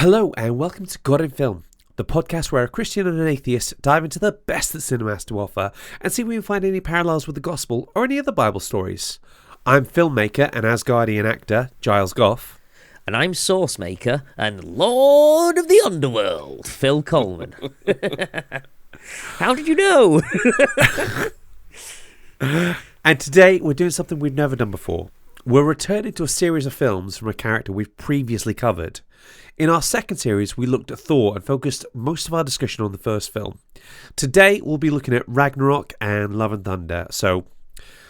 Hello and welcome to God in Film, the podcast where a Christian and an atheist dive into the best that cinema has to offer and see if we can find any parallels with the gospel or any other Bible stories. I'm filmmaker and Asgardian actor Giles Goff. And I'm sauce maker and Lord of the Underworld, Phil Coleman. How did you know? And today we're doing something we've never done before. We're returning to a series of films from a character we've previously covered. In our second series, we looked at Thor and focused most of our discussion on the first film. Today, we'll be looking at Ragnarok and Love and Thunder. So,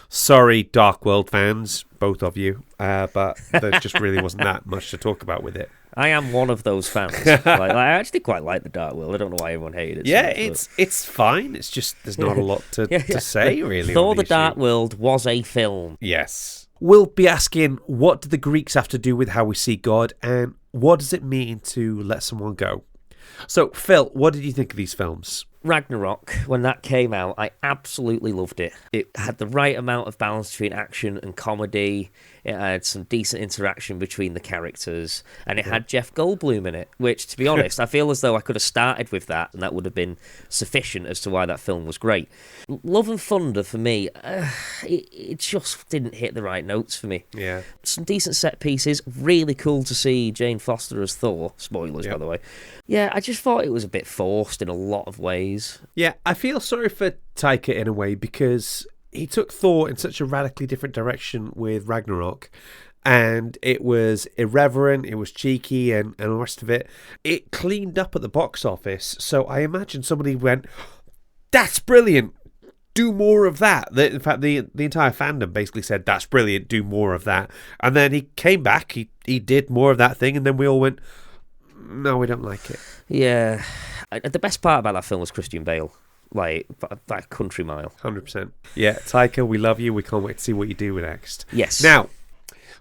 sorry, Dark World fans, both of you, but there just really wasn't that much to talk about with it. I am one of those fans. I actually quite like the Dark World. I don't know why everyone hated it. Yeah, so much, it's fine. It's just there's not a lot to say, really. Thor: The Dark World was a film. Yes. We'll be asking, what do the Greeks have to do with how we see God, and what does it mean to let someone go? So, Phil, what did you think of these films? Ragnarok, when that came out, I absolutely loved it. It had the right amount of balance between action and comedy. It had some decent interaction between the characters, and it had Jeff Goldblum in it, which, to be honest, I feel as though I could have started with that, and that would have been sufficient as to why that film was great. Love and Thunder, for me, it just didn't hit the right notes for me. Yeah. Some decent set pieces, really cool to see Jane Foster as Thor. Spoilers, by the way. Yeah, I just thought it was a bit forced in a lot of ways. Yeah, I feel sorry for Taika in a way because he took Thor in such a radically different direction with Ragnarok, and it was irreverent, it was cheeky, and the rest of it. It cleaned up at the box office, so I imagine somebody went, "That's brilliant, do more of that." In fact, the entire fandom basically said, "That's brilliant, do more of that." And then he came back, he did more of that thing, and then we all went, "No, we don't like it." Yeah. The best part about that film was Christian Bale. Like, by a country mile. 100%. Yeah, Taika, we love you. We can't wait to see what you do next. Yes. Now,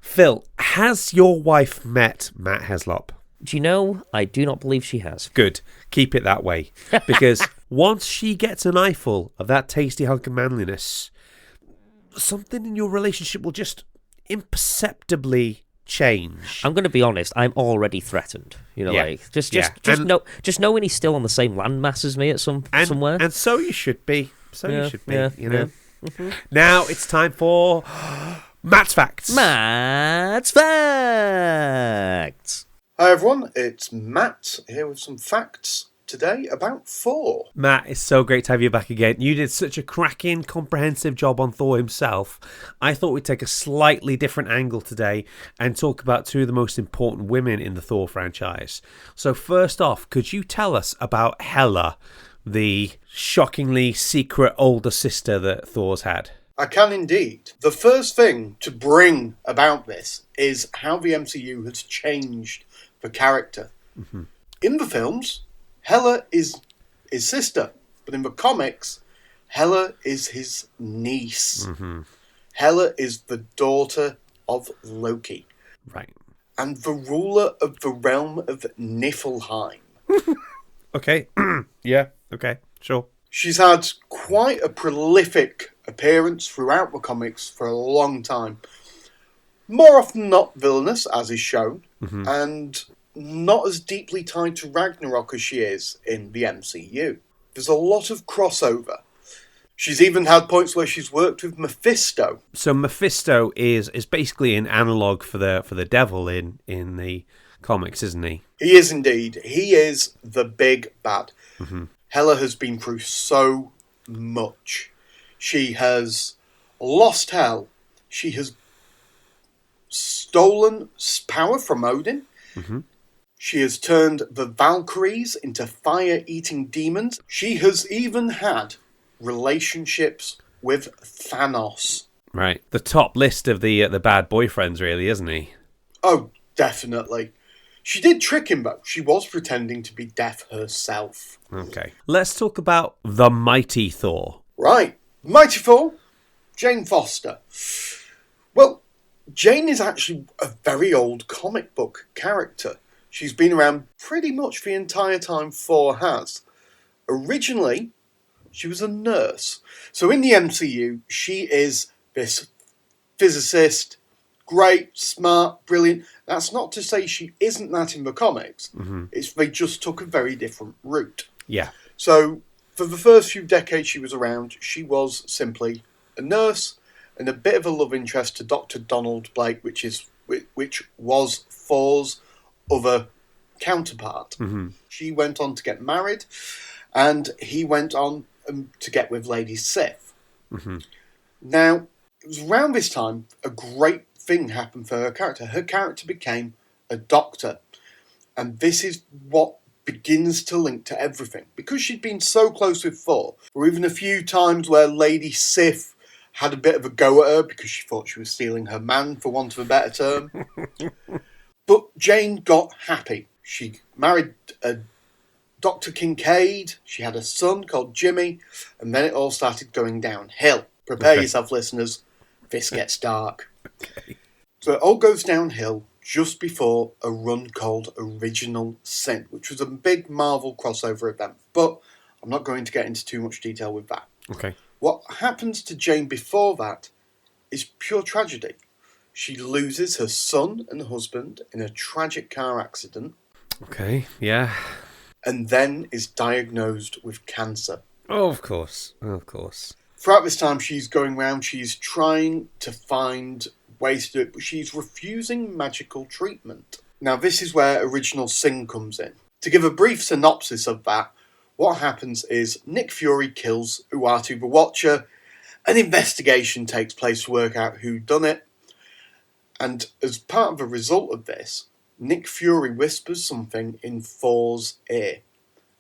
Phil, has your wife met Matt Heslop? Do you know, I do not believe she has. Good. Keep it that way. Because once she gets an eyeful of that tasty hunk of manliness, something in your relationship will just imperceptibly change. I'm going to be honest, I'm already threatened. You know, like just knowing he's still on the same landmass as me at somewhere. And so you should be. You know. Mm-hmm. Now it's time for Matt's Facts. Matt's Facts. Hi everyone, it's Matt here with some facts today about Thor. Matt, it's so great to have you back again. You did such a cracking, comprehensive job on Thor himself. I thought we'd take a slightly different angle today and talk about two of the most important women in the Thor franchise. So first off, could you tell us about Hela, the shockingly secret older sister that Thor's had? I can indeed. The first thing to bring about this is how the MCU has changed the character. Mm-hmm. In the films, Hela is his sister, but in the comics, Hela is his niece. Mm-hmm. Hela is the daughter of Loki. Right. And the ruler of the realm of Niflheim. Okay. Yeah, okay, sure. She's had quite a prolific appearance throughout the comics for a long time. More often than not villainous, as is shown, and not as deeply tied to Ragnarok as she is in the MCU. There's a lot of crossover. She's even had points where she's worked with Mephisto. So Mephisto is basically an analogue for the devil in the comics, isn't he? He is indeed. He is the big bad. Mm-hmm. Hela has been through so much. She has lost Hel. She has stolen power from Odin. Mm-hmm. She has turned the Valkyries into fire-eating demons. She has even had relationships with Thanos. Right. The top list of the bad boyfriends, really, isn't he? Oh, definitely. She did trick him, though. She was pretending to be deaf herself. Okay. Let's talk about the mighty Thor. Right. Mighty Thor, Jane Foster. Well, Jane is actually a very old comic book character. She's been around pretty much the entire time Thor has. Originally, she was a nurse. So in the MCU, she is this physicist, great, smart, brilliant. That's not to say she isn't that in the comics. It's they just took a very different route. Yeah. So for the first few decades she was around, she was simply a nurse and a bit of a love interest to Dr. Donald Blake, which was Thor's other counterpart. She went on to get married, and he went on to get with Lady Sif. Now, it was around this time a great thing happened for her character. Her character became a doctor, and this is what begins to link to everything. Because she'd been so close with Thor, there were even a few times where Lady Sif had a bit of a go at her because she thought she was stealing her man, for want of a better term. But Jane got happy. She married Dr. Kincaid, she had a son called Jimmy, and then it all started going downhill. Prepare yourself, listeners. This gets dark. So it all goes downhill just before a run called Original Sin, which was a big Marvel crossover event. But I'm not going to get into too much detail with that. Okay. What happens to Jane before that is pure tragedy. She loses her son and husband in a tragic car accident. Okay, yeah. And then is diagnosed with cancer. Oh, of course. Throughout this time, she's going around, she's trying to find ways to do it, but she's refusing magical treatment. Now, this is where Original Sin comes in. To give a brief synopsis of that, what happens is Nick Fury kills Uatu the Watcher, an investigation takes place to work out who done it, and as part of a result of this, Nick Fury whispers something in Thor's ear,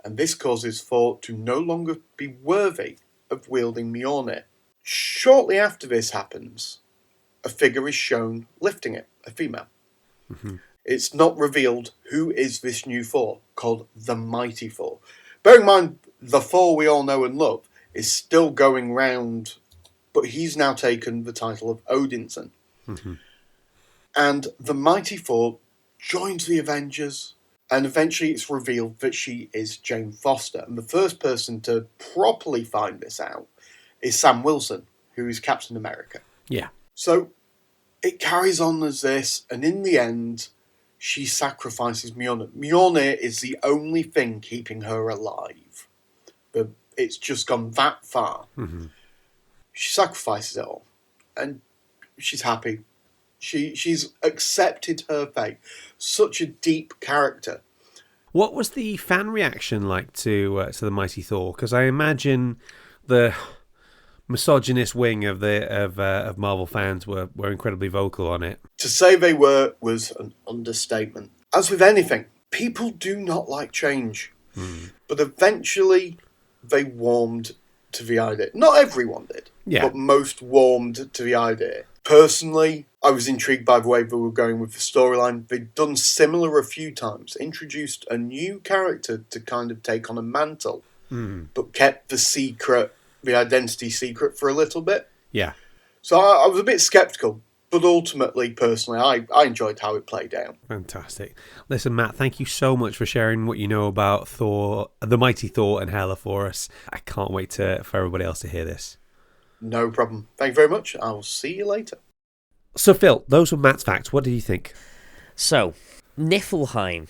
and this causes Thor to no longer be worthy of wielding Mjolnir. Shortly after this happens, a figure is shown lifting it, a female. It's not revealed who is this new Thor, called the Mighty Thor. Bear in mind, the Thor we all know and love is still going round, but he's now taken the title of Odinson. And the Mighty Thor joins the Avengers, and eventually it's revealed that she is Jane Foster. And the first person to properly find this out is Sam Wilson, who is Captain America. Yeah. So it carries on as this, and in the end, she sacrifices Mjolnir. Mjolnir is the only thing keeping her alive. But it's just gone that far. She sacrifices it all, and she's happy. She's accepted her fate. Such a deep character. What was the fan reaction like to the Mighty Thor? Because I imagine the misogynist wing of Marvel fans were incredibly vocal on it. To say they were was an understatement. As with anything, people do not like change. But eventually they warmed to the idea. Not everyone did, but most warmed to the idea. Personally, I was intrigued by the way they were going with the storyline. They'd done similar a few times, introduced a new character to kind of take on a mantle, but kept the identity secret for a little bit. Yeah. So I was a bit sceptical, but ultimately, personally, I enjoyed how it played out. Fantastic. Listen, Matt, thank you so much for sharing what you know about Thor, the Mighty Thor and Hela for us. I can't wait for everybody else to hear this. No problem. Thank you very much. I will see you later. So, Phil, those were Matt's facts. What do you think? So, Niflheim.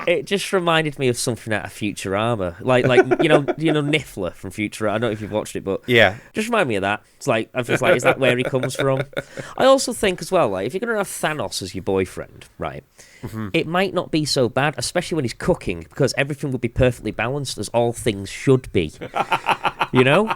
It just reminded me of something out of Futurama, like you know Niffler from Futurama. I don't know if you've watched it, but yeah, just remind me of that. It's like I'm just like, is that where he comes from? I also think as well, like if you're gonna have Thanos as your boyfriend, right? It might not be so bad, especially when he's cooking, because everything would be perfectly balanced as all things should be. You know.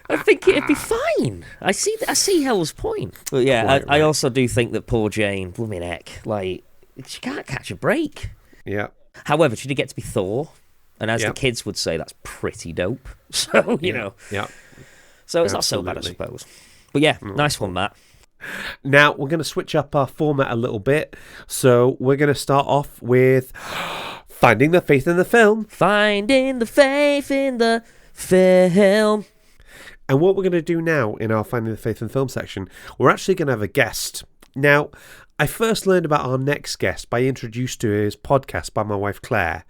I think it'd be fine. I see Hela's point, but yeah, I also do think that poor Jane, blooming heck, like. She can't catch a break. Yeah. However, she did get to be Thor, and as the kids would say, that's pretty dope. So, you know. Yeah. So it's not so bad, I suppose. But yeah, nice one, Matt. Now, we're going to switch up our format a little bit. So we're going to start off with Finding the Faith in the Film. Finding the Faith in the Film. And what we're going to do now in our Finding the Faith in the Film section, we're actually going to have a guest. Now, I first learned about our next guest by introduced to his podcast by my wife Claire.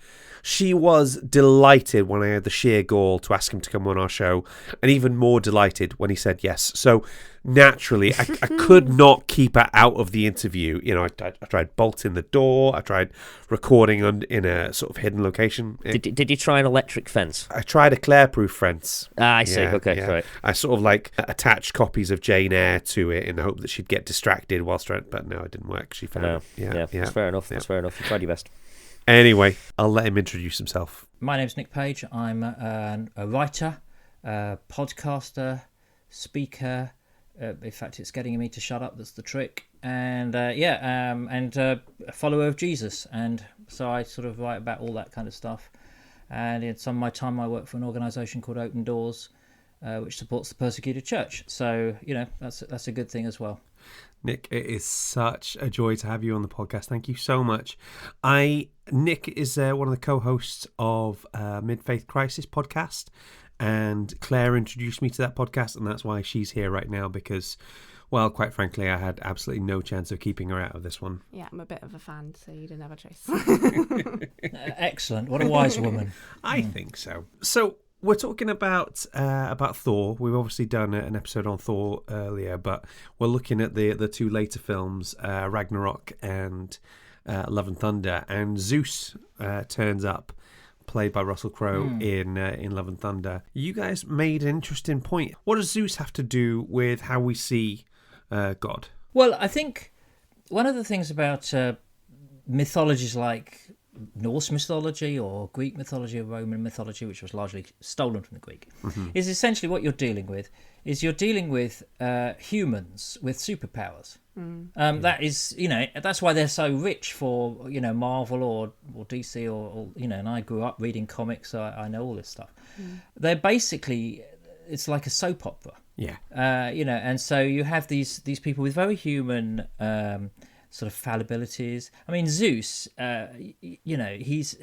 She was delighted when I had the sheer gall to ask him to come on our show, and even more delighted when he said yes. So naturally, I could not keep her out of the interview. You know, I tried bolting the door. I tried recording in a sort of hidden location. Did you try an electric fence? I tried a glare-proof fence. I see. Okay, right. I sort of like attached copies of Jane Eyre to it in the hope that she'd get distracted whilst trying, but no, it didn't work. She found it. Yeah, that's fair enough. That's fair enough. You tried your best. Anyway, I'll let him introduce himself. My name's Nick Page. I'm a writer, podcaster, speaker. In fact, it's getting me to shut up. That's the trick. And a follower of Jesus. And so I sort of write about all that kind of stuff. And in some of my time, I work for an organisation called Open Doors, which supports the persecuted church. So, you know, that's a good thing as well. Nick, it is such a joy to have you on the podcast. Thank you so much. Nick is one of the co-hosts of Mid-Faith Crisis podcast, and Claire introduced me to that podcast, and that's why she's here right now, because, well, quite frankly, I had absolutely no chance of keeping her out of this one. Yeah, I'm a bit of a fan, so you didn't have a choice. Excellent. What a wise woman. I think so. So we're talking about Thor. We've obviously done an episode on Thor earlier, but we're looking at the two later films, Ragnarok and Love and Thunder, and Zeus turns up, played by Russell Crowe in Love and Thunder. You guys made an interesting point. What does Zeus have to do with how we see God? Well, I think one of the things about mythologies like Norse mythology or Greek mythology or Roman mythology, which was largely stolen from the Greek, is essentially what you're dealing with humans with superpowers. That is, you know, that's why they're so rich for, you know, Marvel or DC or you know, and I grew up reading comics, so I know all this stuff. They're basically, it's like a soap opera. Yeah. You know, and so you have these people with very human sort of fallibilities. I mean, Zeus, you know, he's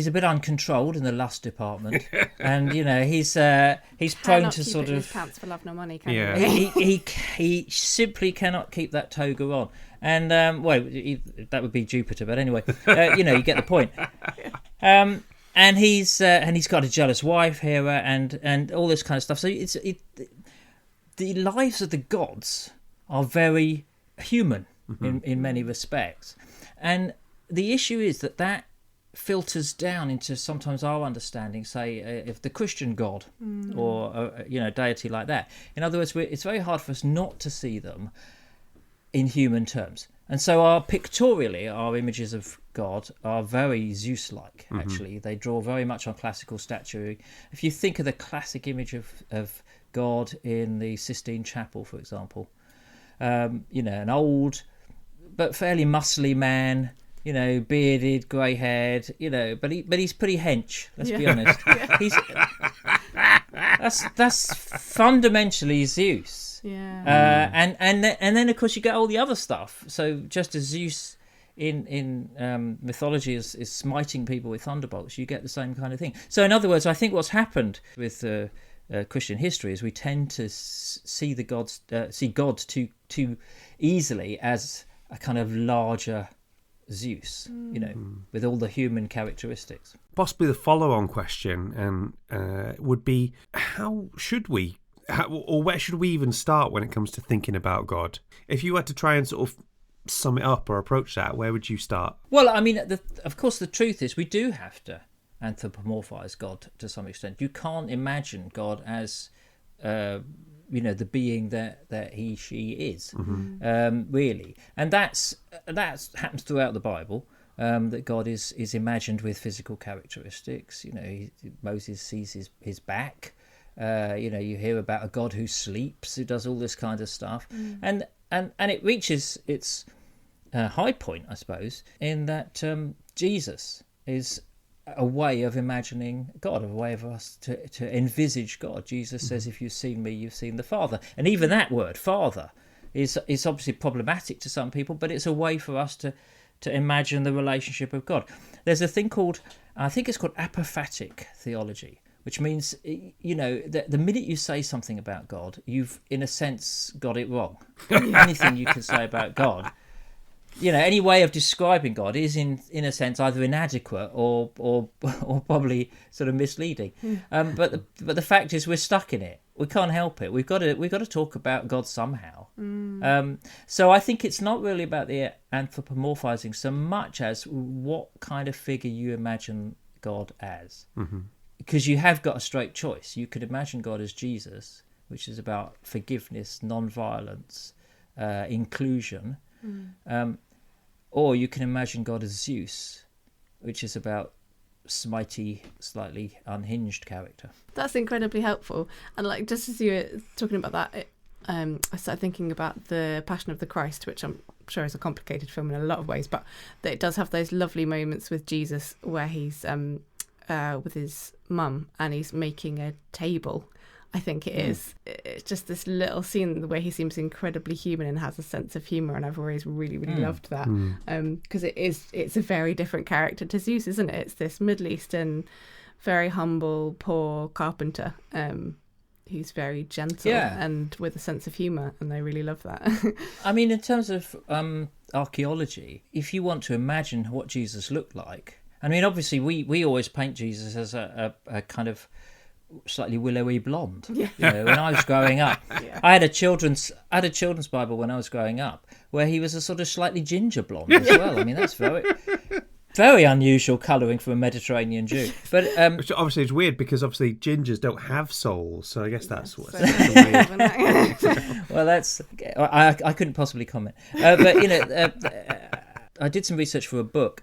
a bit uncontrolled in the lust department, and you know, he's prone to sort of pants for love nor money. He simply cannot keep that toga on, and that would be Jupiter, but anyway, you know, you get the point. And he's got a jealous wife, Hera, and all this kind of stuff. So the lives of the gods are very human in many respects, and the issue is that filters down into sometimes our understanding, say, if the Christian God or you know, deity like that. In other words, it's very hard for us not to see them in human terms, and so pictorially our images of God are very Zeus-like. Actually, they draw very much on classical statuary. If you think of the classic image of God in the Sistine Chapel, for example, you know, an old but fairly muscly man, you know, bearded, grey-haired, you know, but he's pretty hench. Let's be honest. He's that's fundamentally Zeus. Yeah. And then of course you get all the other stuff. So just as Zeus in mythology is smiting people with thunderbolts, you get the same kind of thing. So in other words, I think what's happened with Christian history is we tend to see God too easily as a kind of larger Zeus, you know, with all the human characteristics. Possibly the follow-on question would be, how should we, or where should we even start when it comes to thinking about God? If you had to try and sort of sum it up or approach that, where would you start? Well, I mean, of course, the truth is we do have to anthropomorphize God to some extent. You can't imagine God as you know, the being that she is, really, and that happens throughout the Bible. That God is imagined with physical characteristics. You know, Moses sees his back. You know, you hear about a God who sleeps, who does all this kind of stuff, and it reaches its high point, I suppose, in that Jesus is a way of imagining God, a way of us to envisage God. Jesus says, "If you've seen me, you've seen the Father," and even that word, Father, is obviously problematic to some people, but it's a way for us to imagine the relationship of God. There's a thing called, I think it's called apophatic theology, which means, you know, that the minute you say something about God, you've, in a sense, got it wrong. Anything you can say about God, any way of describing God is in a sense either inadequate or probably sort of misleading. But the fact is we're stuck in it. We can't help it. We've got to talk about God somehow. So I think it's not really about the anthropomorphizing so much as what kind of figure you imagine God as. Because you have got a straight choice. You could imagine God as Jesus, which is about forgiveness, non-violence, inclusion. Or you can imagine God as Zeus, which is about smitey, slightly unhinged character. That's incredibly helpful. And like just as you were talking about that, I started thinking about the Passion of the Christ, which I'm sure is a complicated film in a lot of ways, but that it does have those lovely moments with Jesus where he's with his mum and he's making a table. I think it is. It's just this little scene where he seems incredibly human and has a sense of humour, and I've always really, really loved that. Because it's a very different character to Zeus, isn't it? It's this Middle Eastern, very humble, poor carpenter who's very gentle and with a sense of humour, and I really love that. I mean, in terms of archaeology, if you want to imagine what Jesus looked like, I mean, obviously we always paint Jesus as a kind of slightly willowy blonde. When I was growing up, I had a children's Bible when I was growing up where he was a sort of slightly ginger blonde as well. I mean, that's very very unusual colouring for a Mediterranean Jew. But which obviously is weird because obviously gingers don't have souls, so I guess that's what's weird. Well, that's I couldn't possibly comment. But I did some research for a book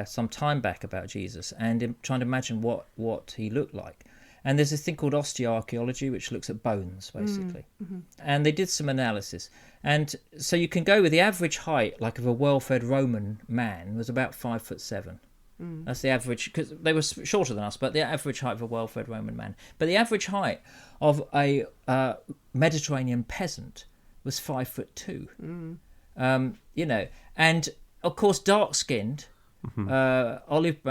some time back about Jesus and trying to imagine what he looked like. And there's this thing called osteoarchaeology, which looks at bones, basically. And they did some analysis. And so you can go with the average height, like of a well-fed Roman man, was about 5'7". That's the average, because they were shorter than us, but the average height of a well-fed Roman man. But the average height of a Mediterranean peasant was 5'2". And of course, dark-skinned, olive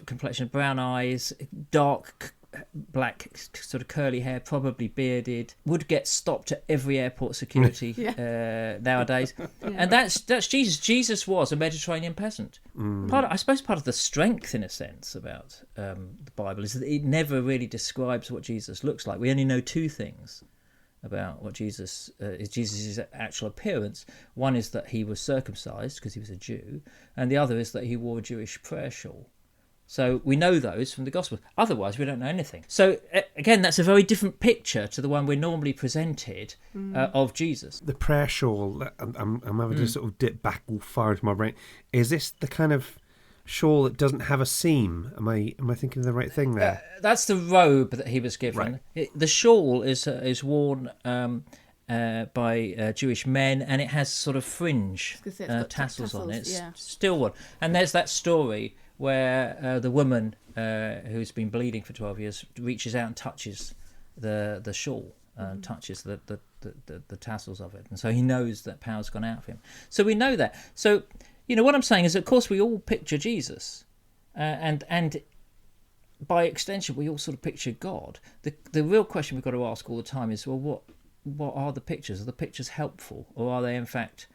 complexion, brown eyes, dark black sort of curly hair, probably bearded, would get stopped at every airport security nowadays. And that's Jesus. Jesus was a Mediterranean peasant. I suppose part of the strength, in a sense, about the Bible is that it never really describes what Jesus looks like. We only know two things about what Jesus is Jesus' actual appearance. One is that he was circumcised because he was a Jew, and the other is that he wore a Jewish prayer shawl. So we know those from the Gospels. Otherwise, we don't know anything. So again, that's a very different picture to the one we're normally presented of Jesus. The prayer shawl, I'm having to sort of dip back all far into my brain. Is this the kind of shawl that doesn't have a seam? Am I thinking of the right thing there? That's the robe that he was given. Right. The shawl is worn by Jewish men, and it has sort of fringe tassels on it. It's still one. And there's that story where the woman who's been bleeding for 12 years reaches out and touches the shawl, touches the tassels of it. And so he knows that power's gone out of him. So we know that. So, what I'm saying is, of course, we all picture Jesus. And by extension, we all sort of picture God. The real question we've got to ask all the time is, well, what are the pictures? Are the pictures helpful? Or are they, in fact,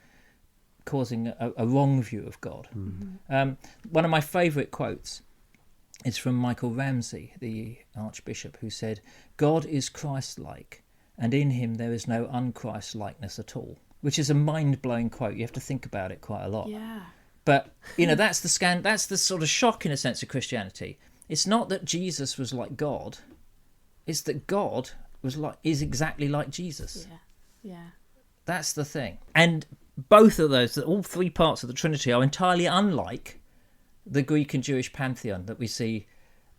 causing a wrong view of God? One of my favourite quotes is from Michael Ramsey, the Archbishop, who said, "God is Christ-like, and in him there is no un-Christ-likeness at all," which is a mind-blowing quote. You have to think about it quite a lot. But that's the sort of shock, in a sense, of Christianity. It's not that Jesus was like God; it's that God is exactly like Jesus. That's the thing. And both of those, all three parts of the Trinity, are entirely unlike the Greek and Jewish pantheon that we see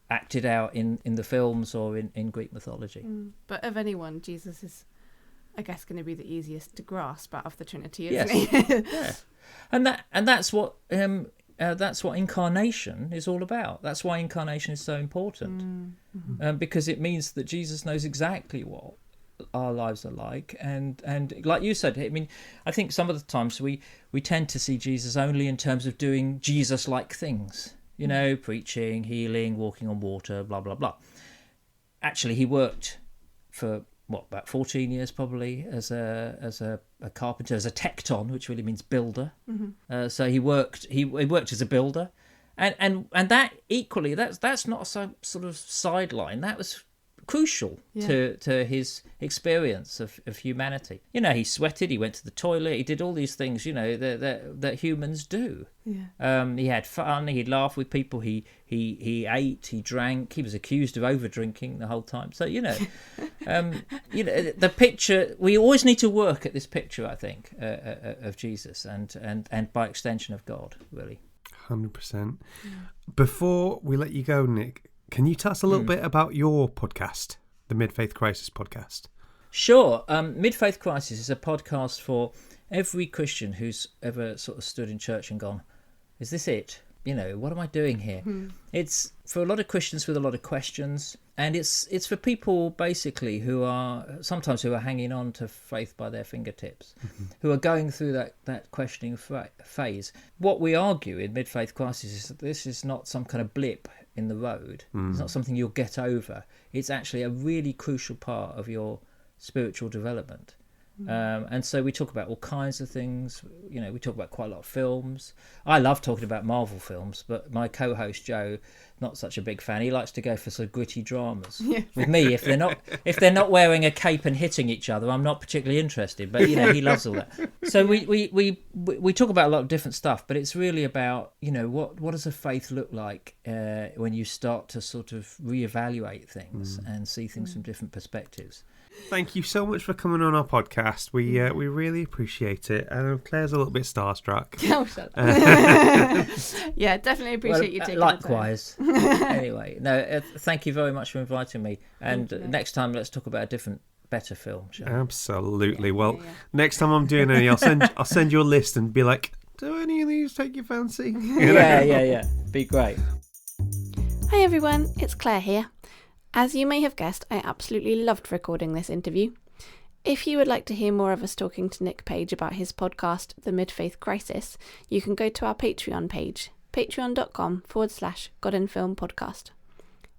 acted out in the films or in Greek mythology.'t of anyone, Jesus is, I guess, going to be the easiest to grasp out of the Trinity, isn't he? And that's what incarnation is all about. That's why incarnation is so important, because it means that Jesus knows exactly what our lives are like, and like you said, I mean, I think some of the times we tend to see Jesus only in terms of doing Jesus-like things, preaching, healing, walking on water, blah blah blah. Actually, he worked for about 14 years probably as a carpenter, as a tekton, which really means builder. So he worked as a builder, and that equally that's not some sort of sideline. That was crucial to his experience of humanity. He sweated, he went to the toilet, he did all these things, that humans do. He had fun, he laughed with people, he ate, he drank, he was accused of over drinking the whole time. So the picture, we always need to work at this picture, I think, of Jesus and by extension of God, really. 100%. Before we let you go, Nick, can you tell us a little bit about your podcast, the Mid-Faith Crisis podcast? Sure. Mid-Faith Crisis is a podcast for every Christian who's ever sort of stood in church and gone, is this it? What am I doing here? It's for a lot of Christians with a lot of questions, and it's for people basically who are hanging on to faith by their fingertips, who are going through that questioning phase. What we argue in Mid-Faith Crisis is that this is not some kind of blip in the road. It's not something you'll get over. It's actually a really crucial part of your spiritual development. And so we talk about all kinds of things. We talk about quite a lot of films. I love talking about Marvel films, but my co-host Joe, not such a big fan. He likes to go for sort of gritty dramas. With me, if they're not wearing a cape and hitting each other, I'm not particularly interested. But he loves all that. So we talk about a lot of different stuff, but it's really about what does a faith look like when you start to sort of reevaluate things and see things from different perspectives. Thank you so much for coming on our podcast. We really appreciate it. Claire's a little bit starstruck. Oh, shut up. Yeah, definitely appreciate you taking likewise. Anyway, thank you very much for inviting me. And next time, let's talk about a different, better film. Shall we? Absolutely. Next time I'm doing any, I'll send you a list and be like, do any of these take your fancy? Yeah. Be great. Hi everyone, it's Claire here. As you may have guessed, I absolutely loved recording this interview. If you would like to hear more of us talking to Nick Page about his podcast, The Mid-Faith Crisis, you can go to our Patreon page, patreon.com/GodInFilmPodcast.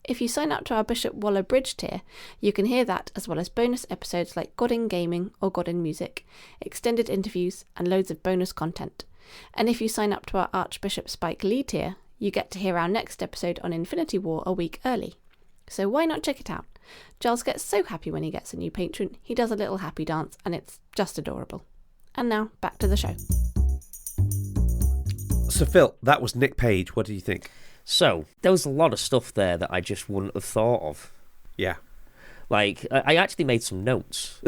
If you sign up to our Bishop Waller Bridge tier, you can hear that as well as bonus episodes like God in Gaming or God in Music, extended interviews and loads of bonus content. And if you sign up to our Archbishop Spike Lee tier, you get to hear our next episode on Infinity War a week early. So why not check it out? Giles gets so happy when he gets a new patron, he does a little happy dance, and it's just adorable. And now, back to the show. So Phil, that was Nick Page. What do you think? So, there was a lot of stuff there that I just wouldn't have thought of. Yeah. Like, I actually made some notes.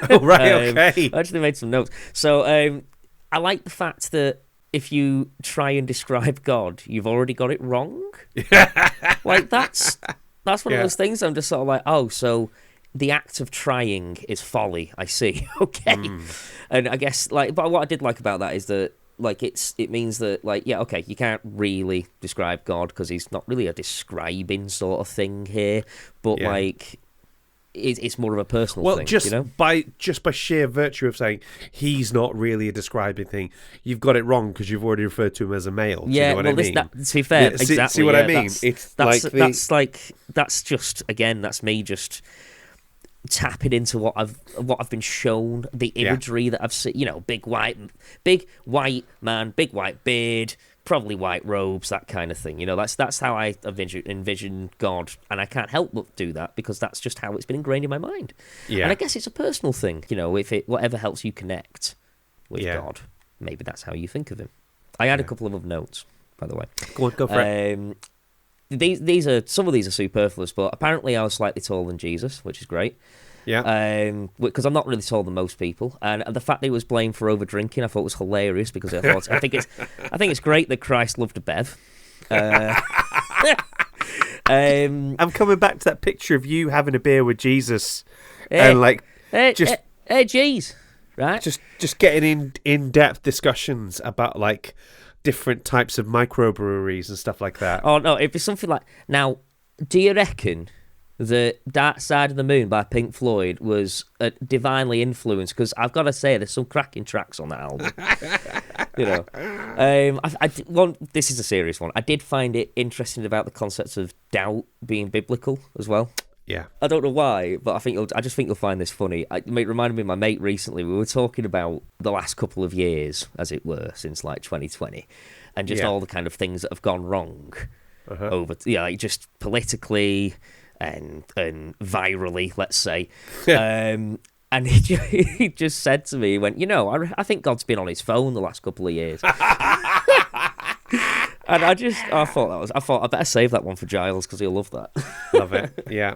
Oh, right, okay. I actually made some notes. So, I like the fact that if you try and describe God, you've already got it wrong. Like, that's one of those things I'm just sort of like, oh, so the act of trying is folly. I see. Okay. And I guess, but what I did like about that is that, it means that, okay, you can't really describe God because he's not really a describing sort of thing here, but, it's more of a personal thing, by sheer virtue of saying he's not really a describing thing, you've got it wrong because you've already referred to him as a male. Yeah, you know what I mean? To be fair, exactly. See what I mean? That's me just tapping into what I've been shown, the imagery that I've seen. Big white man, big white beard, probably white robes, that kind of thing. That's how I envision God, and I can't help but do that because that's just how it's been ingrained in my mind. Yeah. And I guess it's a personal thing. If whatever helps you connect with God, maybe that's how you think of him. I had a couple of other notes, by the way. Go for it. Some of these are superfluous, but apparently I was slightly taller than Jesus, which is great. Yeah. Because I'm not really taller than most people, and the fact that he was blamed for over drinking, I thought was hilarious because I think it's great that Christ loved a bev. I'm coming back to that picture of you having a beer with Jesus, hey, geez, right? Just getting in-depth discussions about different types of microbreweries and stuff like that. Oh no, it'd be something like, now, do you reckon the Dark Side of the Moon by Pink Floyd was divinely influenced? Because I've got to say, there's some cracking tracks on that album. This is a serious one. I did find it interesting about the concept of doubt being biblical as well. Yeah. I don't know why, but I just think you'll find this funny. It reminded me of my mate recently. We were talking about the last couple of years, as it were, since like 2020, and just all the kind of things that have gone wrong over, like just politically and virally, let's say. And he just said to me, he went, I think God's been on his phone the last couple of years. And I thought I better save that one for Giles because he'll love that. Love it. Yeah.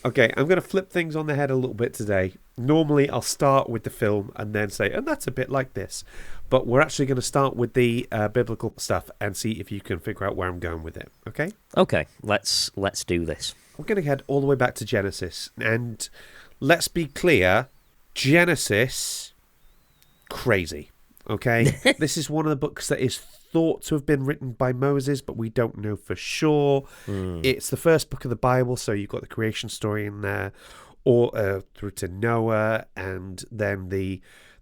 Okay, I'm going to flip things on the head a little bit today. Normally, I'll start with the film and then say, and that's a bit like this. But we're actually going to start with the biblical stuff and see if you can figure out where I'm going with it. Okay? Okay, let's do this. We're going to head all the way back to Genesis. And let's be clear, Genesis, crazy. Okay? This is one of the books that is thought to have been written by Moses, but we don't know for sure. It's the first book of the Bible, so you've got the creation story in there, or through to Noah, and then the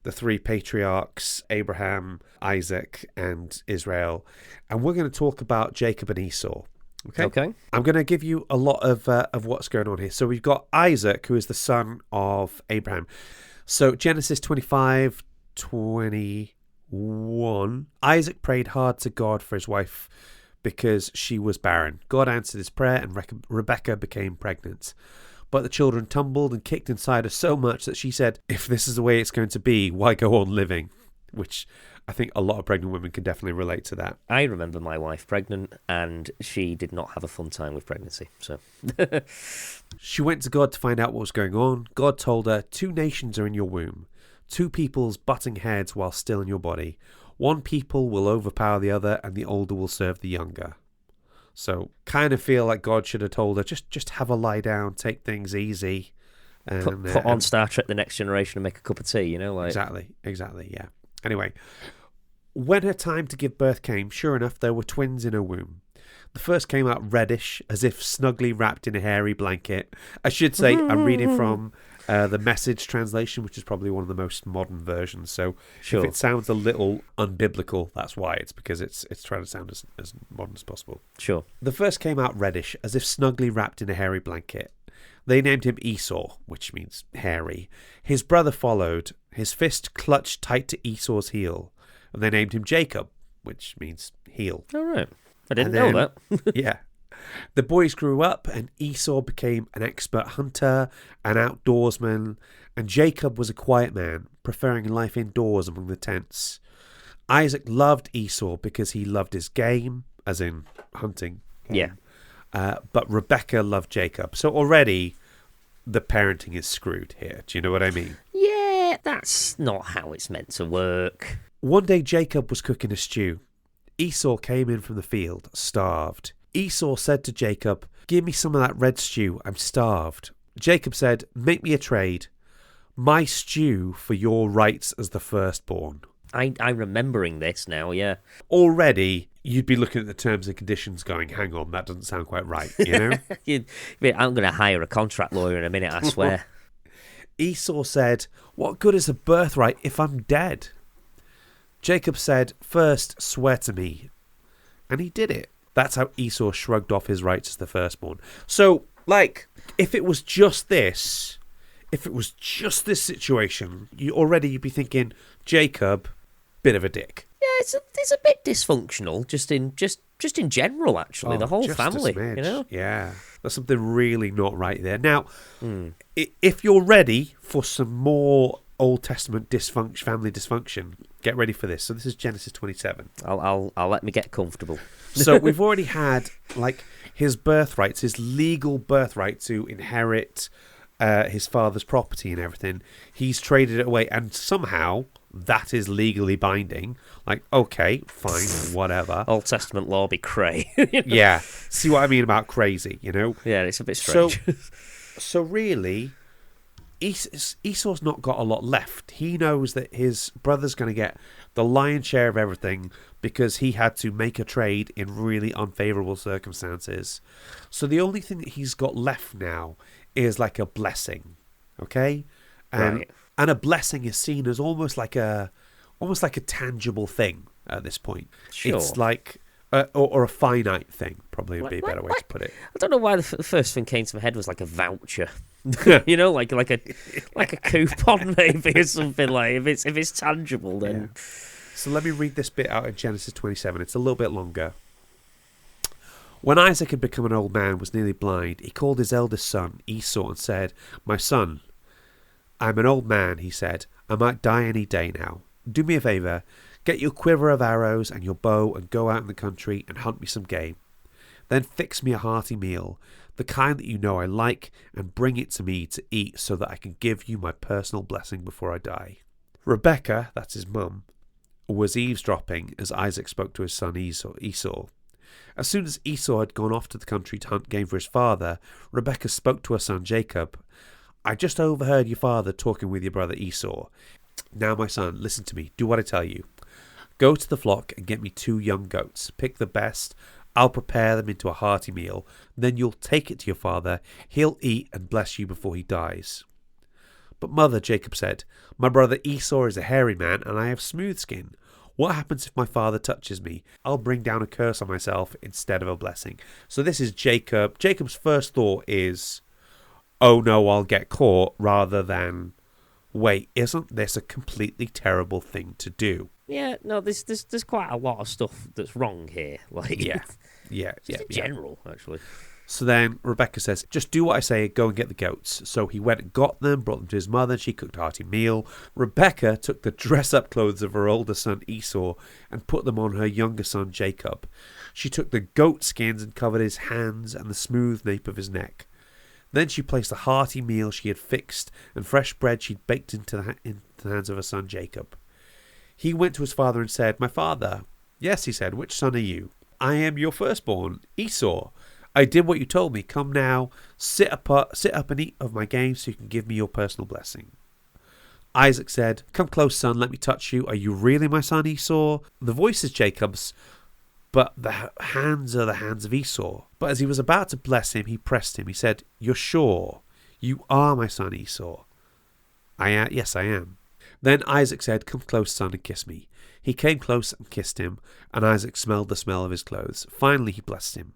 three patriarchs, Abraham, Isaac, and Israel. And we're going to talk about Jacob and Esau. Okay. I'm going to give you a lot of what's going on here. So we've got Isaac, who is the son of Abraham. So Genesis 25:21. Isaac prayed hard to God for his wife because she was barren. God answered his prayer and Rebecca became pregnant. But the children tumbled and kicked inside her so much that she said, if this is the way it's going to be, why go on living? Which I think a lot of pregnant women can definitely relate to that. I remember my wife pregnant and she did not have a fun time with pregnancy. So She went to God to find out what was going on. God told her, 2 nations are in your womb. 2 peoples butting heads while still in your body. 1 people will overpower the other, and the older will serve the younger. So, kind of feel like God should have told her, just have a lie down, take things easy. And, put on Star Trek The Next Generation and make a cup of tea, like... Exactly, yeah. Anyway, when her time to give birth came, sure enough, there were twins in her womb. The first came out reddish, as if snugly wrapped in a hairy blanket. I should say, I'm reading from the Message translation, which is probably one of the most modern versions. So if it sounds a little unbiblical, that's why. It's because it's trying to sound as modern as possible. Sure. The first came out reddish, as if snugly wrapped in a hairy blanket. They named him Esau, which means hairy. His brother followed, his fist clutched tight to Esau's heel. And they named him Jacob, which means heel. All right. I didn't know that. Yeah. The boys grew up and Esau became an expert hunter, an outdoorsman, and Jacob was a quiet man, preferring life indoors among the tents. Isaac loved Esau because he loved his game, as in hunting. Yeah. But Rebecca loved Jacob. So already the parenting is screwed here. Do you know what I mean? Yeah, that's not how it's meant to work. One day Jacob was cooking a stew. Esau came in from the field, starved. Esau said to Jacob, give me some of that red stew, I'm starved. Jacob said, make me a trade. My stew for your rights as the firstborn. I'm remembering this now, yeah. Already, you'd be looking at the terms and conditions going, hang on, that doesn't sound quite right, you know? I'm going to hire a contract lawyer in a minute, I swear. Esau said, what good is a birthright if I'm dead? Jacob said, first swear to me. And he did it. That's how Esau shrugged off his rights as the firstborn. So, if it was just this situation, you'd be thinking, Jacob, bit of a dick. Yeah, it's a bit dysfunctional, just in general, actually. The whole family, Yeah, there's something really not right there. Now, if you're ready for some more Old Testament family dysfunction, get ready for this. So this is Genesis 27. I'll let me get comfortable. So we've already had his birthrights, his legal birthright to inherit his father's property and everything. He's traded it away, and somehow that is legally binding. Okay, fine, whatever. Old Testament law be cray. Yeah, see what I mean about crazy, Yeah, it's a bit strange. So really, Esau's not got a lot left. He knows that his brother's going to get the lion's share of everything because he had to make a trade in really unfavourable circumstances. So the only thing that he's got left now is like a blessing, okay? And a blessing is seen as almost like a tangible thing at this point. Sure. It's like or a finite thing, probably would be a better way to put it. I don't know why the first thing came to my head was like a voucher. You know, like a coupon maybe or something. Like if it's tangible, then. Yeah. So let me read this bit out of Genesis 27. It's a little bit longer. When Isaac had become an old man, was nearly blind, he called his eldest son Esau and said, "My son, I'm an old man," he said. "I might die any day now. Do me a favour. Get your quiver of arrows and your bow and go out in the country and hunt me some game. Then fix me a hearty meal, the kind that you know I like, and bring it to me to eat so that I can give you my personal blessing before I die." Rebecca, that's his mum, was eavesdropping as Isaac spoke to his son Esau. As soon as Esau had gone off to the country to hunt game for his father, Rebecca spoke to her son Jacob. "I just overheard your father talking with your brother Esau. Now, my son, listen to me. Do what I tell you. Go to the flock and get me 2 young goats. Pick the best. I'll prepare them into a hearty meal. Then you'll take it to your father. He'll eat and bless you before he dies." "But mother," Jacob said, "my brother Esau is a hairy man and I have smooth skin. What happens if my father touches me? I'll bring down a curse on myself instead of a blessing." So this is Jacob. Jacob's first thought is, "Oh no, I'll get caught," rather than, "Wait, isn't this a completely terrible thing to do?" Yeah, no, there's quite a lot of stuff that's wrong here. Like, Yeah. in general, actually. So then Rebecca says, "Just do what I say, go and get the goats." So he went and got them, brought them to his mother, and she cooked a hearty meal. Rebecca took the dress-up clothes of her older son Esau and put them on her younger son Jacob. She took the goat skins and covered his hands and the smooth nape of his neck. Then she placed the hearty meal she had fixed and fresh bread she'd baked into the hands of her son Jacob. He went to his father and said, "My father." "Yes," he said, "which son are you?" "I am your firstborn, Esau. I did what you told me. Come now, sit up and eat of my game so you can give me your personal blessing." Isaac said, "Come close, son, let me touch you. Are you really my son, Esau?" The voice is Jacob's, but the hands are the hands of Esau. But as he was about to bless him, he pressed him. He said, "You're sure? You are my son, Esau?" Yes, I am." Then Isaac said, "Come close, son, and kiss me." He came close and kissed him, and Isaac smelled the smell of his clothes. Finally he blessed him.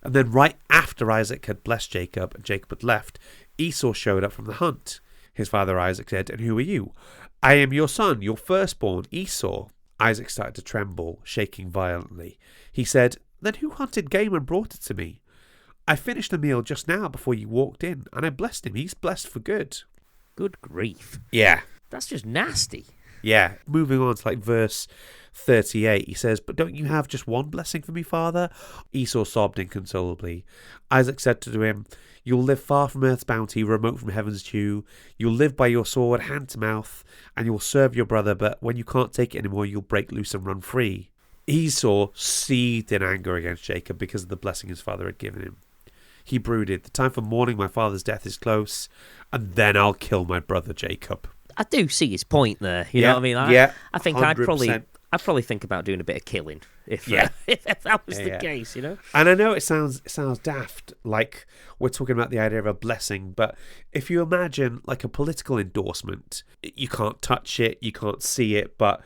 And then right after Isaac had blessed Jacob and Jacob had left, Esau showed up from the hunt. His father Isaac said, "And who are you?" "I am your son, your firstborn, Esau." Isaac started to tremble, shaking violently. He said, "Then who hunted game and brought it to me? I finished the meal just now before you walked in, and I blessed him. He's blessed for good." Good grief. Yeah. That's just nasty. Yeah. Moving on to like verse 38, he says, "But don't you have just one blessing for me, father?" Esau sobbed inconsolably. Isaac said to him, "You'll live far from earth's bounty, remote from heaven's dew. You'll live by your sword, hand to mouth, and you'll serve your brother, but when you can't take it anymore, you'll break loose and run free." Esau seethed in anger against Jacob because of the blessing his father had given him. He brooded, "The time for mourning my father's death is close, and then I'll kill my brother Jacob." I do see his point there. You know what I mean? I think 100%. I'd probably think about doing a bit of killing if if that was the case, you know. And I know it sounds daft, like we're talking about the idea of a blessing, but if you imagine like a political endorsement, you can't touch it, you can't see it, but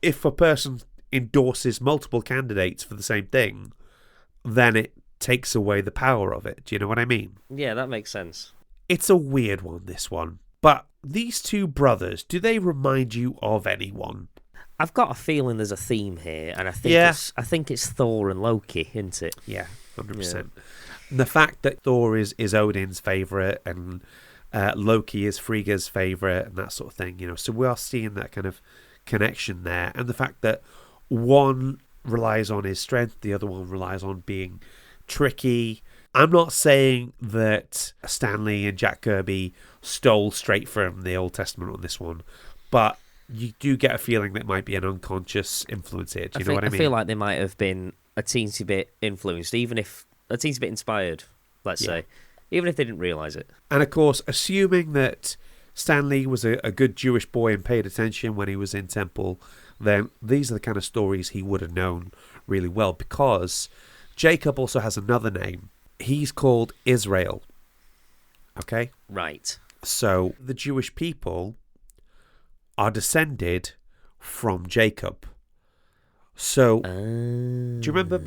if a person endorses multiple candidates for the same thing, then it takes away the power of it. Do you know what I mean? Yeah, that makes sense. It's a weird one, this one. But these two brothers, do they remind you of anyone? I've got a feeling there's a theme here, and I think it's Thor and Loki, isn't it? Yeah, 100%. Yeah. The fact that Thor is Odin's favourite and Loki is Frigga's favourite and that sort of thing, you know. So we are seeing that kind of connection there. And the fact that one relies on his strength, the other one relies on being tricky. I'm not saying that Stanley and Jack Kirby stole straight from the Old Testament on this one, but you do get a feeling that it might be an unconscious influence here. Do you know what I mean? I feel like they might have been a teensy bit influenced, even if a teensy bit inspired, let's say, even if they didn't realise it. And of course, assuming that Stanley was a good Jewish boy and paid attention when he was in temple, then these are the kind of stories he would have known really well, because Jacob also has another name. He's called Israel. Okay? Right. So the Jewish people are descended from Jacob. So, do you remember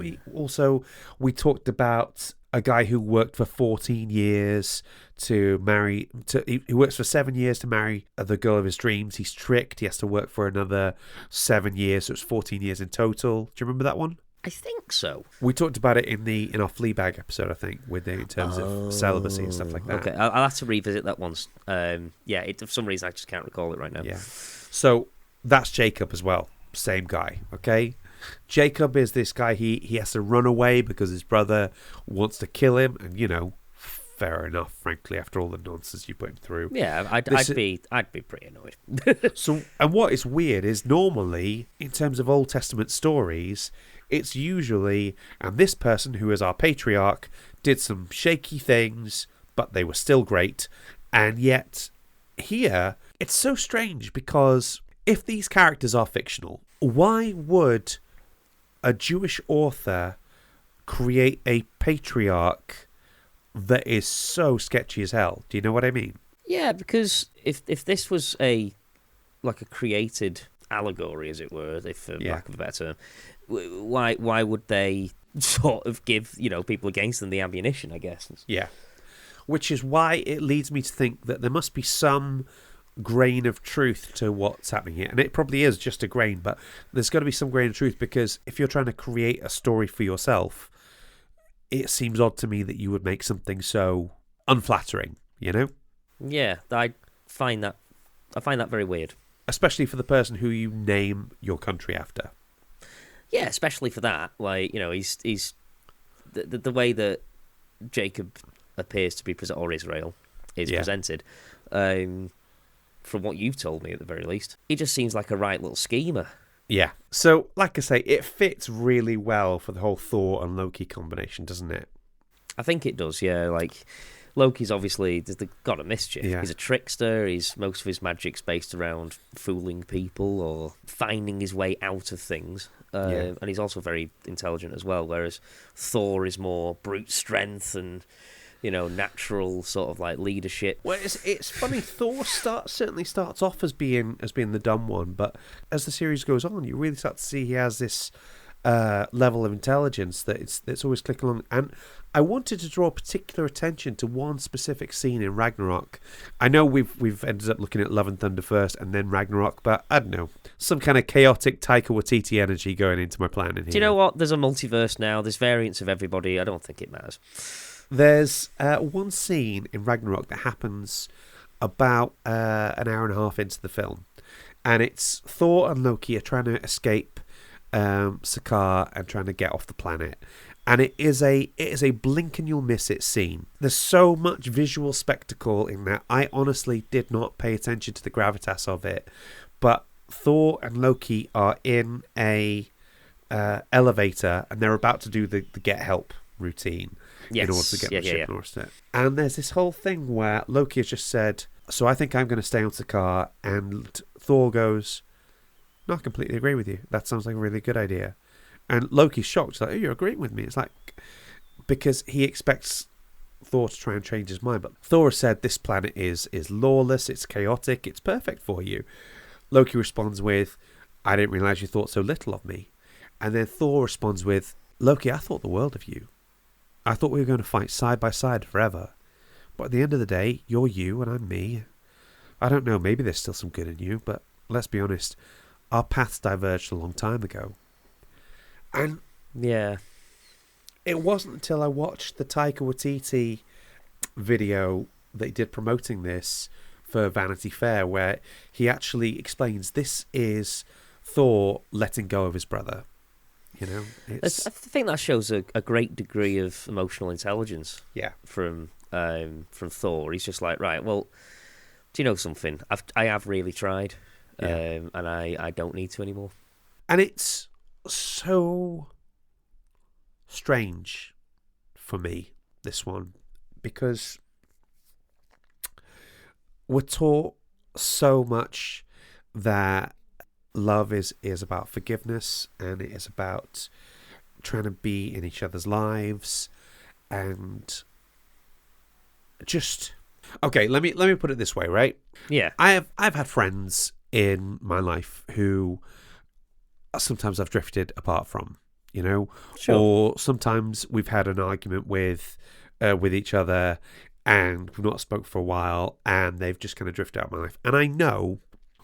we talked about a guy who worked for 14 years to marry, he works for 7 years to marry the girl of his dreams. He's tricked. He has to work for another 7 years, so it's 14 years in total. Do you remember that one? I think so. We talked about it in our Fleabag episode, I think, in terms of celibacy and stuff like that. Okay, I'll have to revisit that once. For some reason I just can't recall it right now. Yeah. So that's Jacob as well. Same guy, okay? Jacob is this guy, he has to run away because his brother wants to kill him, and fair enough, frankly, after all the nonsense you put him through. Yeah, I'd be pretty annoyed. So, and what is weird is normally, in terms of Old Testament stories, it's usually, and this person who is our patriarch did some shaky things, but they were still great. And yet, here, it's so strange because if these characters are fictional, why would a Jewish author create a patriarch that is so sketchy as hell? Do you know what I mean? Yeah, because if this was a created allegory, as it were, for lack of a better term, why would they sort of give people against them the ammunition? I guess. Yeah, which is why it leads me to think that there must be some grain of truth to what's happening here, and it probably is just a grain, but there's got to be some grain of truth, because if you're trying to create a story for yourself, it seems odd to me that you would make something so unflattering. Yeah, I find that very weird, especially for the person who you name your country after. Yeah, especially for that. He's the way that Jacob appears to be presented, or Israel is presented. From what you've told me, at the very least, he just seems like a right little schemer. Yeah. So, like I say, it fits really well for the whole Thor and Loki combination, doesn't it? I think it does, yeah. Loki's obviously the god of mischief. Yeah. He's a trickster. Most of his magic's based around fooling people or finding his way out of things. And he's also very intelligent as well, whereas Thor is more brute strength and natural sort of leadership. Well, it's funny. Thor certainly starts off as being the dumb one, but as the series goes on, you really start to see he has this level of intelligence that it's always clicking along. And I wanted to draw particular attention to one specific scene in Ragnarok. I know we've ended up looking at Love and Thunder first and then Ragnarok, but I don't know, some kind of chaotic Taika Waititi energy going into my planning here. Do you know what? There's a multiverse now. There's variants of everybody. I don't think it matters. There's one scene in Ragnarok that happens about an hour and a half into the film, and it's Thor and Loki are trying to escape Sakaar and trying to get off the planet, and it is a blink and you'll miss it scene. There's so much visual spectacle in that. I honestly did not pay attention to the gravitas of it, but Thor and Loki are in a elevator and they're about to do the get help routine. Yes. In order to get the ship and all that. And there's this whole thing where Loki has just said, so I think I'm going to stay on Sakaar, and Thor goes, no, I completely agree with you. That sounds like a really good idea. And Loki's shocked. He's like, oh, you're agreeing with me. It's like, because he expects Thor to try and change his mind. But Thor has said this planet is lawless, it's chaotic, it's perfect for you. Loki responds with, I didn't realise you thought so little of me. And then Thor responds with, Loki, I thought the world of you. I thought we were going to fight side by side forever. But at the end of the day, you're you and I'm me. I don't know, maybe there's still some good in you, but let's be honest, our paths diverged a long time ago. And yeah, it wasn't until I watched the Taika Waititi video that he did promoting this for Vanity Fair, where he actually explains this is Thor letting go of his brother. I think that shows a great degree of emotional intelligence. Yeah, from Thor. He's just like, right, well, do you know something? I have really tried, and I don't need to anymore. And it's so strange for me, this one, because we're taught so much that love is about forgiveness, and it is about trying to be in each other's lives, and just okay. Let me put it this way, right? Yeah, I've had friends in my life who sometimes I've drifted apart from, you know, Sure. or sometimes we've had an argument with each other, and we've not spoke for a while, and they've just kind of drifted out of my life. And I know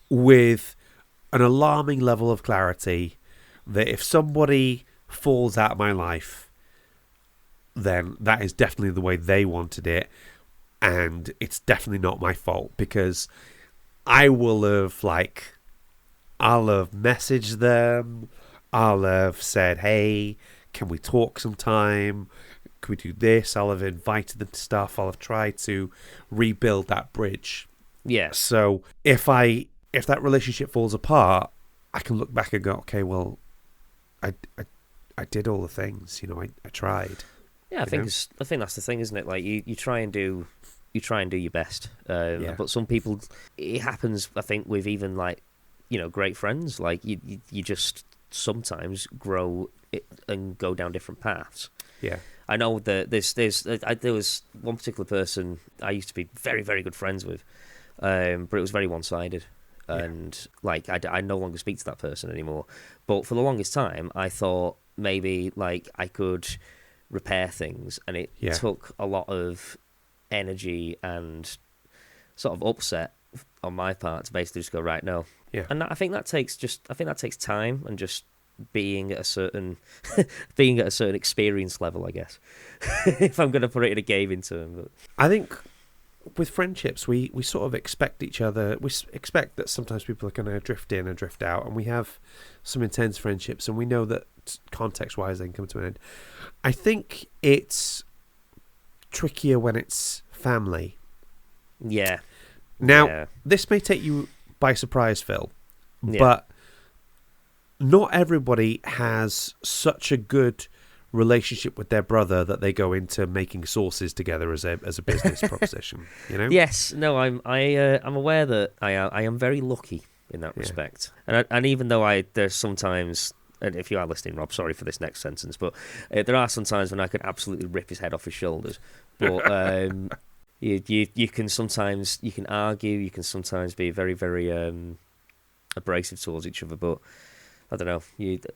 with an alarming level of clarity that if somebody falls out of my life, then that is definitely the way they wanted it, and it's definitely not my fault, because I'll have messaged them, I'll have said, hey, can we talk sometime? Can we do this? I'll have invited them to stuff. I'll have tried to rebuild that bridge. Yeah. So if that relationship falls apart, I can look back and go, okay, well, I did all the things, you know, I tried. Yeah, I think that's the thing, isn't it? Like you try and do your best. But some people, it happens. I think with even like, you know, great friends, like you just sometimes grow and go down different paths. Yeah. I know that there was one particular person I used to be very, very good friends with, but it was very one-sided. And like I no longer speak to that person anymore. But for the longest time, I thought maybe like I could repair things, and it took a lot of energy and sort of upset on my part to basically just go, right, no. Yeah. And I think that takes time and just being at a certain experience level, I guess. If I'm going to put it in a gaming term. But I think with friendships, we sort of expect each other. We expect that sometimes people are going to drift in and drift out, and we have some intense friendships, and we know that context-wise they can come to an end. I think it's trickier when it's family. Yeah. Now, this may take you by surprise, Phil, Yeah. but not everybody has such a good relationship with their brother that they go into making sauces together as a business proposition. You know? Yes. No. I'm aware that I am very lucky in that respect. And even though there's sometimes, and if you are listening, Rob, sorry for this next sentence, but there are some times when I could absolutely rip his head off his shoulders. But you can sometimes argue, you can sometimes be very, very abrasive towards each other, but I don't know.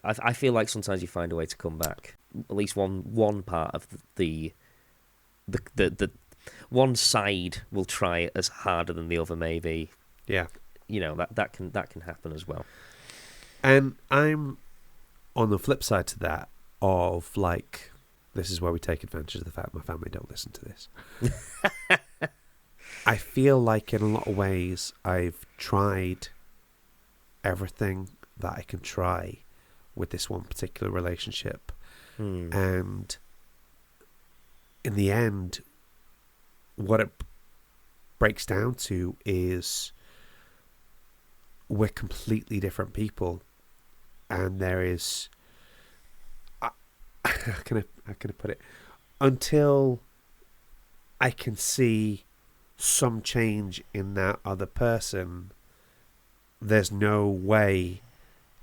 I feel like sometimes you find a way to come back. At least one part of the one side will try as harder than the other, maybe. Yeah. You know, that can happen as well. And I'm on the flip side to that of like, this is where we take advantage of the fact my family don't listen to this. I feel like in a lot of ways I've tried everything that I can try with this one particular relationship. And in the end, what it breaks down to is we're completely different people, and there is how can I put it, until I can see some change in that other person, there's no way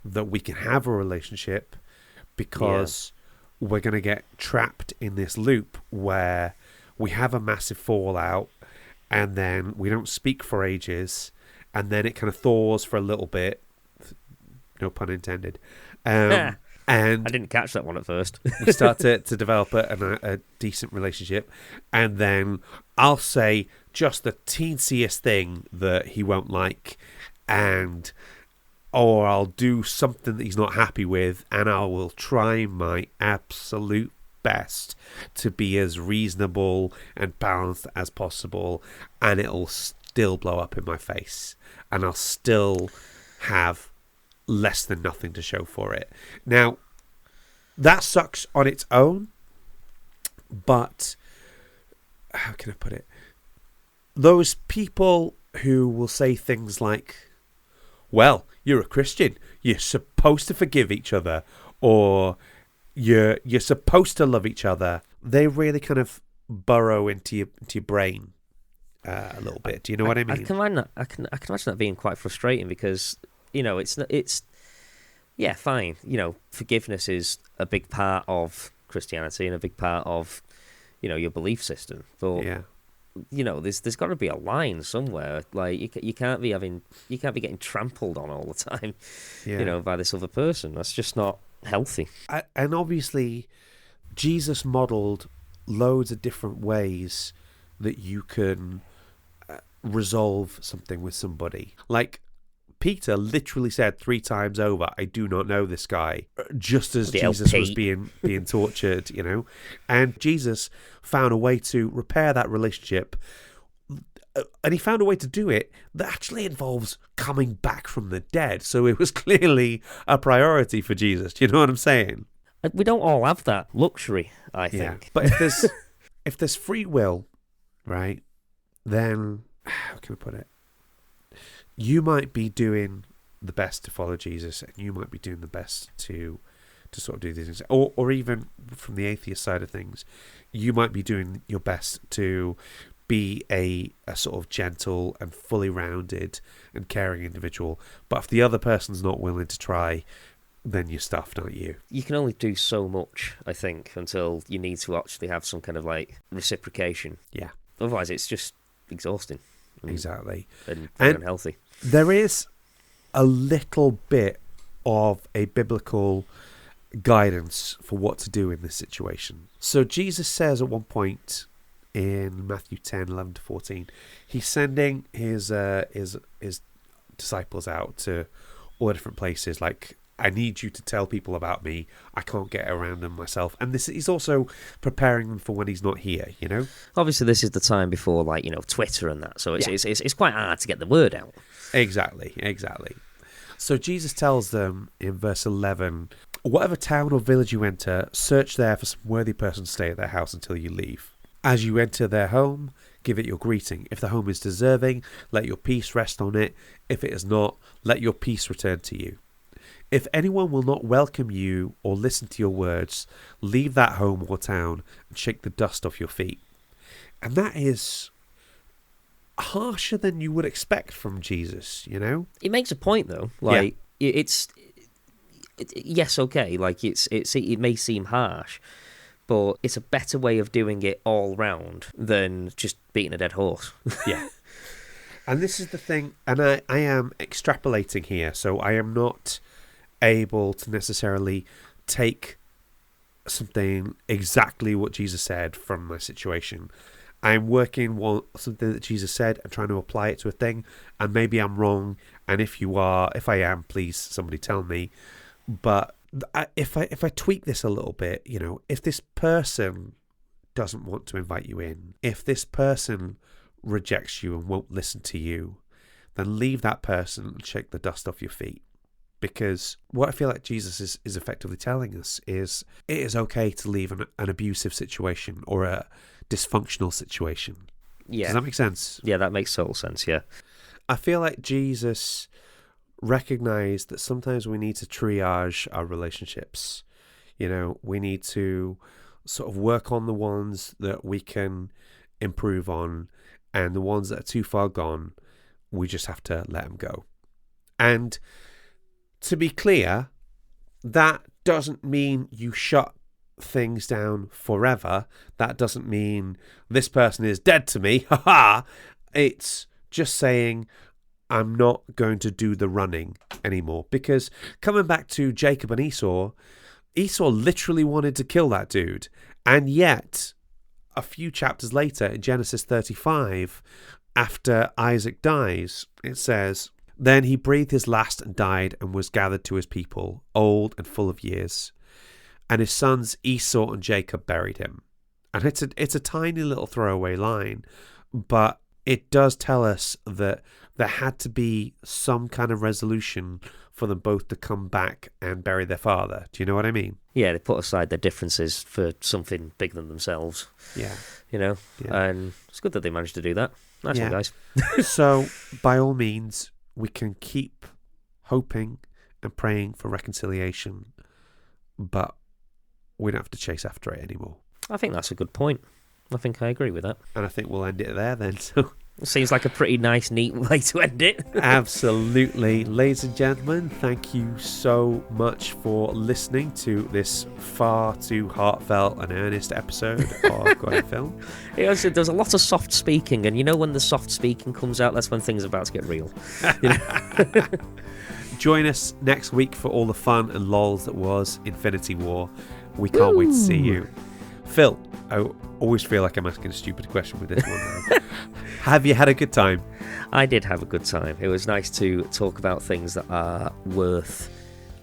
that we can have a relationship, because we're going to get trapped in this loop where we have a massive fallout, and then we don't speak for ages, and then it kind of thaws for a little bit, no pun intended, and I didn't catch that one at first. we start to develop a decent relationship, and then I'll say just the teensiest thing that he won't like, or I'll do something that he's not happy with, and I will try my absolute best to be as reasonable and balanced as possible, and it'll still blow up in my face, and I'll still have less than nothing to show for it. Now, that sucks on its own, but how can I put it? Those people who will say things like, well, you're a Christian, you're supposed to forgive each other, or you're supposed to love each other, they really kind of burrow into your brain a little bit. Do you know what I mean? I can imagine that being quite frustrating, because you know it's yeah, fine. You know, forgiveness is a big part of Christianity and a big part of, you know, your belief system. But there's got to be a line somewhere. Like you can't be getting trampled on all the time, by this other person. That's just not healthy. And obviously, Jesus modeled loads of different ways that you can resolve something with somebody. Like, Peter literally said 3 times over, "I do not know this guy," just as Jesus was being tortured, And Jesus found a way to repair that relationship, and he found a way to do it that actually involves coming back from the dead. So it was clearly a priority for Jesus. Do you know what I'm saying? We don't all have that luxury, I think. Yeah. But if there's free will, right, then how can I put it? You might be doing the best to follow Jesus, and you might be doing the best to sort of do these things. Or even from the atheist side of things, you might be doing your best to be a sort of gentle and fully rounded and caring individual. But if the other person's not willing to try, then you're stuffed, aren't you? You can only do so much, I think, until you need to actually have some kind of like reciprocation. Yeah. Otherwise, it's just exhausting. Exactly. And unhealthy. There is a little bit of a biblical guidance for what to do in this situation. So Jesus says at one point in Matthew 10:11-14, he's sending his disciples out to all different places, like, I need you to tell people about me. I can't get around them myself. And he's also preparing them for when he's not here, Obviously, this is the time before, Twitter and that. So it's quite hard to get the word out. Exactly. So Jesus tells them in verse 11, "Whatever town or village you enter, search there for some worthy person to stay at their house until you leave. As you enter their home, give it your greeting. If the home is deserving, let your peace rest on it. If it is not, let your peace return to you. If anyone will not welcome you or listen to your words, leave that home or town and shake the dust off your feet." And that is harsher than you would expect from Jesus, It makes a point, though. Yes, okay. It may seem harsh, but it's a better way of doing it all round than just beating a dead horse. Yeah. And this is the thing, and I am extrapolating here, so I am not able to necessarily take something exactly what Jesus said from my situation. I'm working on something that Jesus said and trying to apply it to a thing, and maybe I'm wrong, and if I am, please somebody tell me. But if I tweak this a little bit, if this person doesn't want to invite you in, if this person rejects you and won't listen to you, then leave that person and shake the dust off your feet. Because what I feel like Jesus is effectively telling us is it is okay to leave an abusive situation or a dysfunctional situation. Yeah. Does that make sense? Yeah, that makes total sense, yeah. I feel like Jesus recognized that sometimes we need to triage our relationships. We need to sort of work on the ones that we can improve on, and the ones that are too far gone, we just have to let them go. And to be clear, that doesn't mean you shut things down forever. That doesn't mean this person is dead to me. Haha. It's just saying I'm not going to do the running anymore. Because coming back to Jacob and Esau literally wanted to kill that dude. And yet, a few chapters later, in Genesis 35, after Isaac dies, it says, "Then he breathed his last and died and was gathered to his people, old and full of years. And his sons Esau and Jacob buried him." And it's a tiny little throwaway line, but it does tell us that there had to be some kind of resolution for them both to come back and bury their father. Do you know what I mean? Yeah, they put aside their differences for something bigger than themselves. Yeah. Yeah. And it's good that they managed to do that. Nice one, guys. So, by all means, we can keep hoping and praying for reconciliation, but we don't have to chase after it anymore. I think that's a good point. I think I agree with that. And I think we'll end it there then. So Seems like a pretty nice, neat way to end it. Absolutely. Ladies and gentlemen, thank you so much for listening to this far too heartfelt and earnest episode of God in Film. There's a lot of soft speaking, and you know when the soft speaking comes out, that's when things are about to get real. Join us next week for all the fun and lols that was Infinity War. We can't wait to see you. Phil, I always feel like I'm asking a stupid question with this one now. Have you had a good time? I did have a good time. It was nice to talk about things that are worth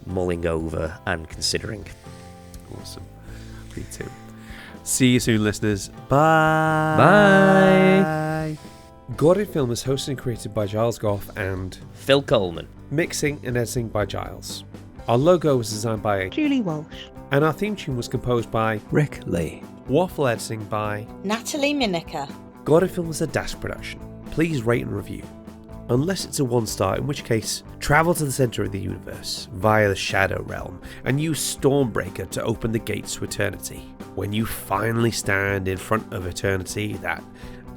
mulling over and considering. Awesome. Me too. See you soon, listeners. Bye. Bye. God in Film is hosted and created by Giles Goff and Phil Coleman. Mixing and editing by Giles. Our logo was designed by Julie Walsh. And our theme tune was composed by Rick Lee. Waffle editing by Natalie Miniker. God in Film is a Dash production. Please rate and review. Unless it's a 1-star, in which case, travel to the center of the universe via the Shadow Realm and use Stormbreaker to open the gates to eternity. When you finally stand in front of eternity, that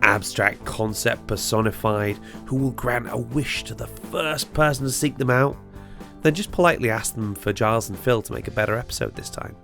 abstract concept personified who will grant a wish to the first person to seek them out, then just politely ask them for Giles and Phil to make a better episode this time.